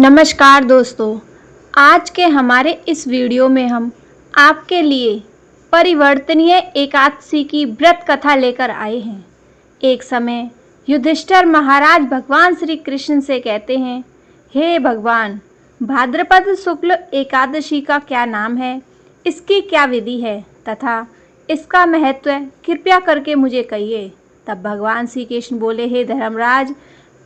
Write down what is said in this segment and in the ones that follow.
नमस्कार दोस्तों, आज के हमारे इस वीडियो में हम आपके लिए परिवर्तनीय एकादशी की व्रत कथा लेकर आए हैं। एक समय युधिष्ठिर महाराज भगवान श्री कृष्ण से कहते हैं, हे भगवान, भाद्रपद शुक्ल एकादशी का क्या नाम है, इसकी क्या विधि है तथा इसका महत्व कृपया करके मुझे कहिए। तब भगवान श्री कृष्ण बोले, हे धर्मराज,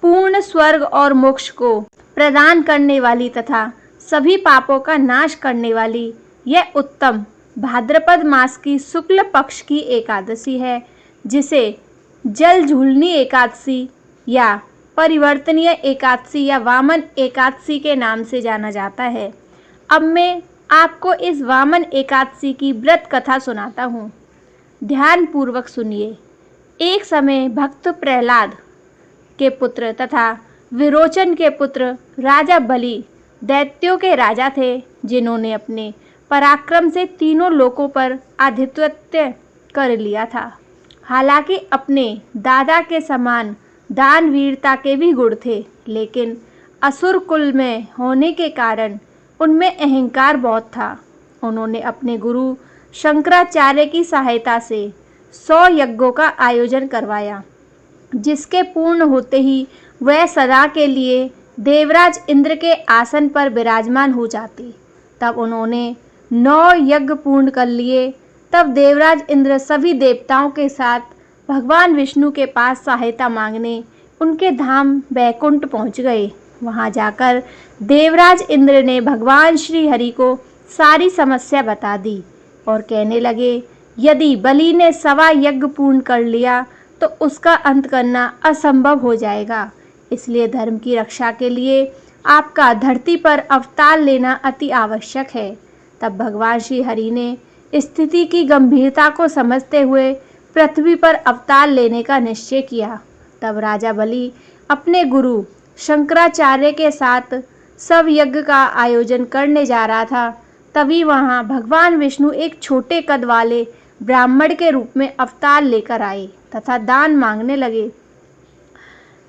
पूर्ण स्वर्ग और मोक्ष को प्रदान करने वाली तथा सभी पापों का नाश करने वाली यह उत्तम भाद्रपद मास की शुक्ल पक्ष की एकादशी है, जिसे जल झूलनी एकादशी या परिवर्तनीय एकादशी या वामन एकादशी के नाम से जाना जाता है। अब मैं आपको इस वामन एकादशी की व्रत कथा सुनाता हूँ। ध्यान पूर्वक सुनिए। एक समय भक्त प्रहलाद के पुत्र तथा विरोचन के पुत्र राजा बलि दैत्यों के राजा थे, जिन्होंने अपने पराक्रम से तीनों लोकों पर आधिपत्य कर लिया था। हालांकि अपने दादा के समान दानवीरता के भी गुण थे, लेकिन असुर कुल में होने के कारण उनमें अहंकार बहुत था। उन्होंने अपने गुरु शंकराचार्य की सहायता से 100 यज्ञों का आयोजन करवाया, जिसके पूर्ण होते ही वह सदा के लिए देवराज इंद्र के आसन पर विराजमान हो जाते। तब उन्होंने 9 यज्ञ पूर्ण कर लिए। तब देवराज इंद्र सभी देवताओं के साथ भगवान विष्णु के पास सहायता मांगने उनके धाम वैकुंठ पहुंच गए। वहां जाकर देवराज इंद्र ने भगवान श्री हरि को सारी समस्या बता दी और कहने लगे, यदि बलि ने 1.25 यज्ञ पूर्ण कर लिया तो उसका अंत करना असंभव हो जाएगा। इसलिए धर्म की रक्षा के लिए आपका धरती पर अवतार लेना अति आवश्यक है। तब भगवान श्री हरि ने स्थिति की गंभीरता को समझते हुए पृथ्वी पर अवतार लेने का निश्चय किया। तब राजा बलि अपने गुरु शंकराचार्य के साथ सब यज्ञ का आयोजन करने जा रहा था। तभी वहां भगवान विष्णु एक छोटे कद वाले ब्राह्मण के रूप में अवतार लेकर आए तथा दान मांगने लगे।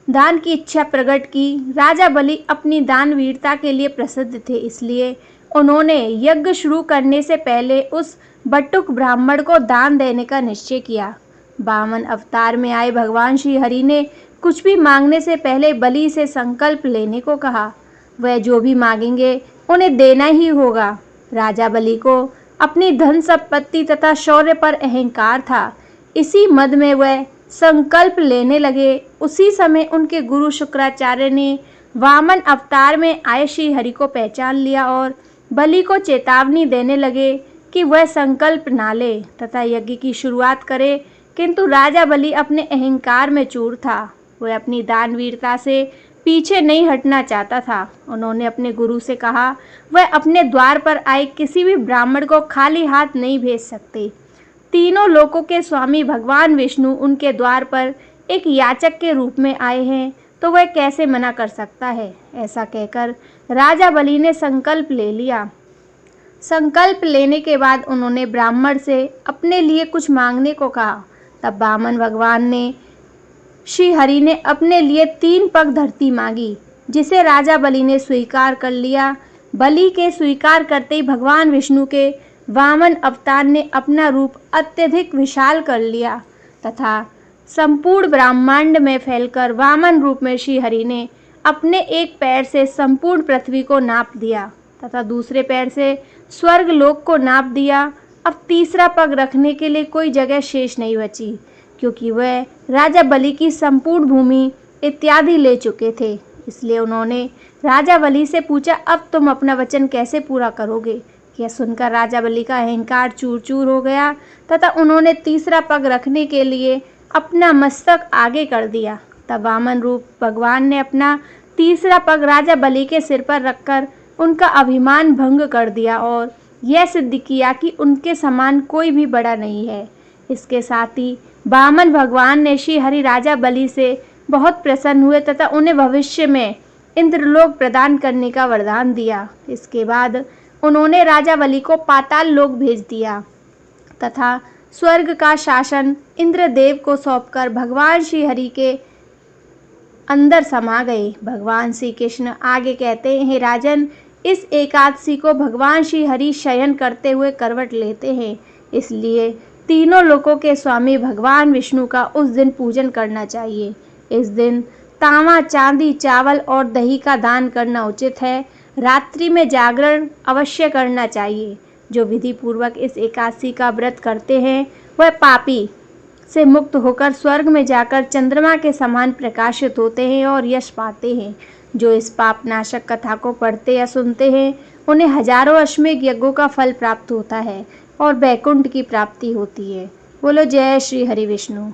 दान की इच्छा प्रकट की। राजा बलि अपनी दानवीरता के लिए प्रसिद्ध थे, इसलिए उन्होंने यज्ञ शुरू करने से पहले उस बटुक ब्राह्मण को दान देने का निश्चय किया। वामन अवतार में आए भगवान श्री हरि ने कुछ भी मांगने से पहले बलि से संकल्प लेने को कहा। वह जो भी मांगेंगे उन्हें देना ही होगा। राजा बलि को अपनी धन संपत्ति तथा शौर्य पर अहंकार था। इसी मद में वह संकल्प लेने लगे। उसी समय उनके गुरु शुक्राचार्य ने वामन अवतार में आए श्री हरि को पहचान लिया और बलि को चेतावनी देने लगे कि वह संकल्प ना ले तथा यज्ञ की शुरुआत करे। किंतु राजा बलि अपने अहंकार में चूर था। वह अपनी दानवीरता से पीछे नहीं हटना चाहता था। उन्होंने अपने गुरु से कहा, वह अपने द्वार पर आए किसी भी ब्राह्मण को खाली हाथ नहीं भेज सकते। तीनों लोकों के स्वामी भगवान विष्णु उनके द्वार पर एक याचक के रूप में आए हैं, तो वह कैसे मना कर सकता है। ऐसा कहकर राजा बलि ने संकल्प ले लिया। संकल्प लेने के बाद उन्होंने ब्राह्मण से अपने लिए कुछ मांगने को कहा। तब वामन भगवान ने श्री हरि ने अपने लिए 3 पग धरती मांगी, जिसे राजा बलि ने स्वीकार कर लिया। बलि के स्वीकार करते ही भगवान विष्णु के वामन अवतार ने अपना रूप अत्यधिक विशाल कर लिया तथा संपूर्ण ब्रह्मांड में फैलकर वामन रूप में श्री हरि ने अपने एक पैर से संपूर्ण पृथ्वी को नाप दिया तथा दूसरे पैर से स्वर्ग लोक को नाप दिया। अब तीसरा पग रखने के लिए कोई जगह शेष नहीं बची, क्योंकि वह राजा बलि की संपूर्ण भूमि इत्यादि ले चुके थे। इसलिए उन्होंने राजा बलि से पूछा, अब तुम अपना वचन कैसे पूरा करोगे। यह सुनकर राजा बलि का अहंकार चूर चूर हो गया तथा उन्होंने तीसरा पग रखने के लिए अपना मस्तक आगे कर दिया। तब वामन रूप भगवान ने अपना तीसरा पग राजा बलि के सिर पर रखकर उनका अभिमान भंग कर दिया और यह सिद्ध किया कि उनके समान कोई भी बड़ा नहीं है। इसके साथ ही वामन भगवान ने श्री हरि राजा बलि से बहुत प्रसन्न हुए तथा उन्हें भविष्य में इंद्रलोक प्रदान करने का वरदान दिया। इसके बाद उन्होंने राजा बलि को पाताल लोक भेज दिया तथा स्वर्ग का शासन इंद्रदेव को सौंपकर भगवान श्री हरि के अंदर समा गए। भगवान श्री कृष्ण आगे कहते हैं, हे राजन, इस एकादशी को भगवान श्री हरि शयन करते हुए करवट लेते हैं, इसलिए तीनों लोकों के स्वामी भगवान विष्णु का उस दिन पूजन करना चाहिए। इस दिन तांबा, चांदी, चावल और दही का दान करना उचित है। रात्रि में जागरण अवश्य करना चाहिए। जो विधि पूर्वक इस एकादशी का व्रत करते हैं वह पापी से मुक्त होकर स्वर्ग में जाकर चंद्रमा के समान प्रकाशित होते हैं और यश पाते हैं। जो इस पाप नाशक कथा को पढ़ते या सुनते हैं उन्हें हजारों अश्वमेध यज्ञों का फल प्राप्त होता है और वैकुंठ की प्राप्ति होती है। बोलो जय श्री हरि विष्णु।